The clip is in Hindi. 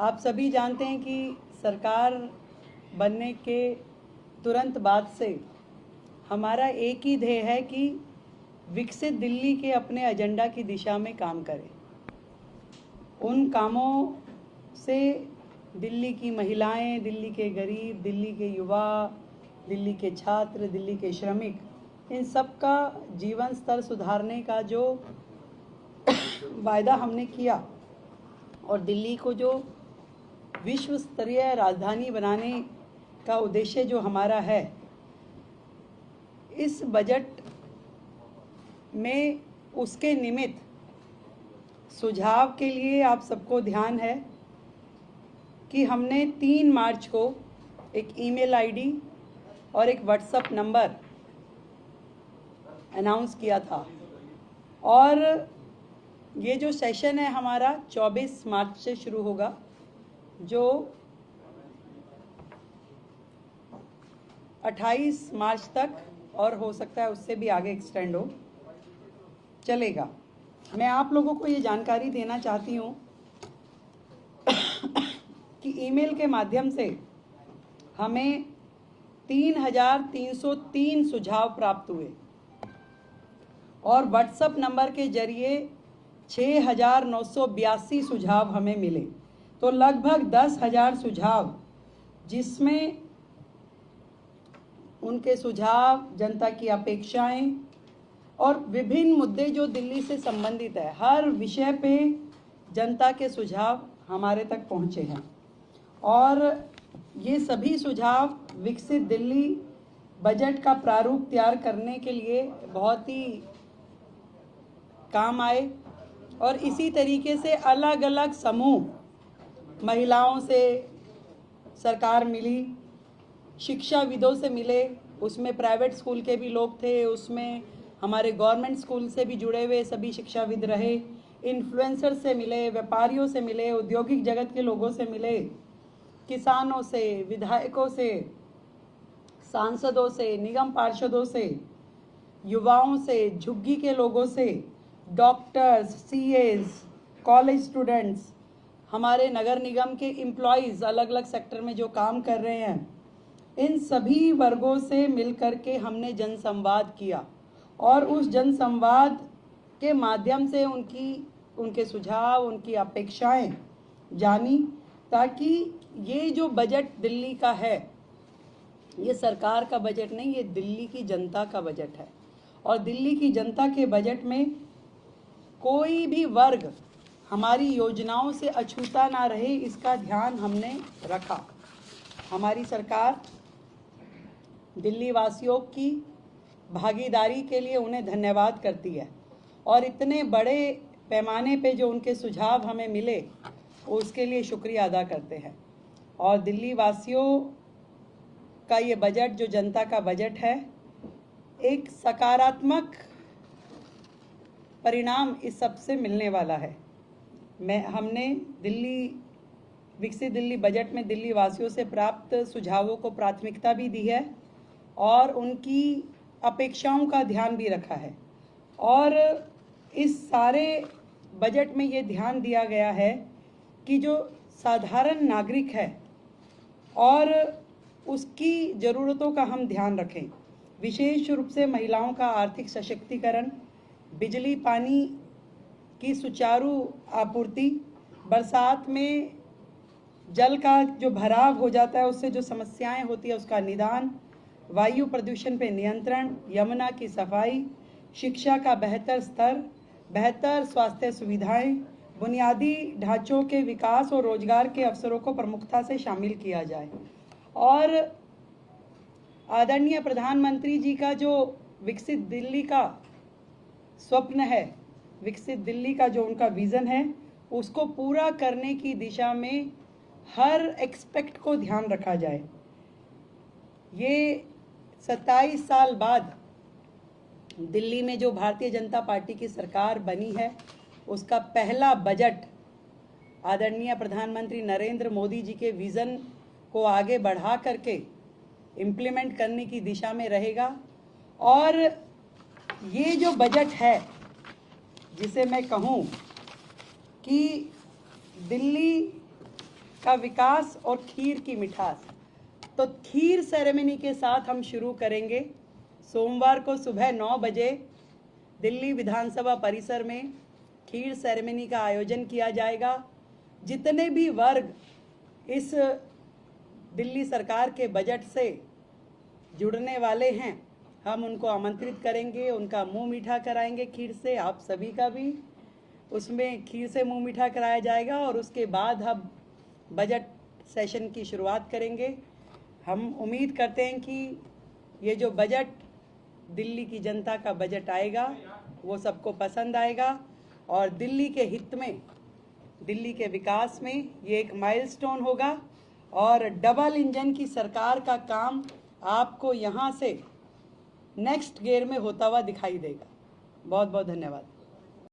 आप सभी जानते हैं कि सरकार बनने के तुरंत बाद से हमारा एक ही ध्येय है कि विकसित दिल्ली के अपने एजेंडा की दिशा में काम करें। उन कामों से दिल्ली की महिलाएं, दिल्ली के गरीब, दिल्ली के युवा, दिल्ली के छात्र, दिल्ली के श्रमिक, इन सब का जीवन स्तर सुधारने का जो वायदा हमने किया और दिल्ली को जो विश्व स्तरीय राजधानी बनाने का उद्देश्य जो हमारा है, इस बजट में उसके निमित्त सुझाव के लिए आप सबको ध्यान है कि हमने 3 मार्च को एक ईमेल आईडी और एक व्हाट्सएप नंबर अनाउंस किया था और ये जो सेशन है हमारा 24 मार्च से शुरू होगा, जो 28 मार्च तक और हो सकता है उससे भी आगे एक्सटेंड हो चलेगा। मैं आप लोगों को ये जानकारी देना चाहती हूँ कि ईमेल के माध्यम से हमें 3,303 सुझाव प्राप्त हुए और व्हाट्सएप नंबर के जरिए 6,982 सुझाव हमें मिले, तो लगभग 10,000 सुझाव, जिसमें उनके सुझाव, जनता की अपेक्षाएं और विभिन्न मुद्दे जो दिल्ली से संबंधित है, हर विषय पे जनता के सुझाव हमारे तक पहुंचे हैं और ये सभी सुझाव विकसित दिल्ली बजट का प्रारूप तैयार करने के लिए बहुत ही काम आए। और इसी तरीके से अलग अलग समूह, महिलाओं से सरकार मिली, शिक्षाविदों से मिले, उसमें प्राइवेट स्कूल के भी लोग थे, उसमें हमारे गवर्नमेंट स्कूल से भी जुड़े हुए सभी शिक्षाविद रहे, इन्फ्लुएंसर से मिले, व्यापारियों से मिले, औद्योगिक जगत के लोगों से मिले, किसानों से, विधायकों से, सांसदों से, निगम पार्षदों से, युवाओं से, झुग्गी के लोगों से, डॉक्टर्स, सीएज, कॉलेज स्टूडेंट्स, हमारे नगर निगम के एम्प्लॉयज़ अलग अलग सेक्टर में जो काम कर रहे हैं, इन सभी वर्गों से मिलकर के हमने जनसंवाद किया और उस जनसंवाद के माध्यम से उनके सुझाव, उनकी अपेक्षाएं जानी, ताकि ये जो बजट दिल्ली का है, ये सरकार का बजट नहीं, ये दिल्ली की जनता का बजट है और दिल्ली की जनता के बजट में कोई भी वर्ग हमारी योजनाओं से अछूता ना रहे, इसका ध्यान हमने रखा। हमारी सरकार दिल्ली वासियों की भागीदारी के लिए उन्हें धन्यवाद करती है और इतने बड़े पैमाने पे जो उनके सुझाव हमें मिले उसके लिए शुक्रिया अदा करते हैं। और दिल्ली वासियों का ये बजट, जो जनता का बजट है, एक सकारात्मक परिणाम इस सब से मिलने वाला है। हमने विकसित दिल्ली बजट में दिल्ली वासियों से प्राप्त सुझावों को प्राथमिकता भी दी है और उनकी अपेक्षाओं का ध्यान भी रखा है और इस सारे बजट में ये ध्यान दिया गया है कि जो साधारण नागरिक है और उसकी ज़रूरतों का हम ध्यान रखें। विशेष रूप से महिलाओं का आर्थिक सशक्तिकरण, बिजली पानी की सुचारू आपूर्ति, बरसात में जल का जो भराव हो जाता है उससे जो समस्याएं होती है उसका निदान, वायु प्रदूषण पे नियंत्रण, यमुना की सफाई, शिक्षा का बेहतर स्तर, बेहतर स्वास्थ्य सुविधाएं, बुनियादी ढांचों के विकास और रोजगार के अवसरों को प्रमुखता से शामिल किया जाए। और आदरणीय प्रधानमंत्री जी का जो विकसित दिल्ली का स्वप्न है, विकसित दिल्ली का जो उनका विज़न है, उसको पूरा करने की दिशा में हर एक्सपेक्ट को ध्यान रखा जाए। ये 27 साल बाद दिल्ली में जो भारतीय जनता पार्टी की सरकार बनी है, उसका पहला बजट आदरणीय प्रधानमंत्री नरेंद्र मोदी जी के विज़न को आगे बढ़ा करके इम्प्लीमेंट करने की दिशा में रहेगा। और ये जो बजट है, जिसे मैं कहूँ कि दिल्ली का विकास और खीर की मिठास। तो खीर सेरेमनी के साथ हम शुरू करेंगे। सोमवार को सुबह 9 बजे दिल्ली विधानसभा परिसर में खीर सेरेमनी का आयोजन किया जाएगा। जितने भी वर्ग इस दिल्ली सरकार के बजट से जुड़ने वाले हैं, हम उनको आमंत्रित करेंगे, उनका मुंह मीठा कराएंगे खीर से। आप सभी का भी उसमें खीर से मुंह मीठा कराया जाएगा और उसके बाद हम बजट सेशन की शुरुआत करेंगे। हम उम्मीद करते हैं कि ये जो बजट दिल्ली की जनता का बजट आएगा वो सबको पसंद आएगा और दिल्ली के हित में, दिल्ली के विकास में ये एक माइलस्टोन होगा और डबल इंजन की सरकार का काम आपको यहाँ से नेक्स्ट गियर में होता हुआ दिखाई देगा। बहुत बहुत धन्यवाद।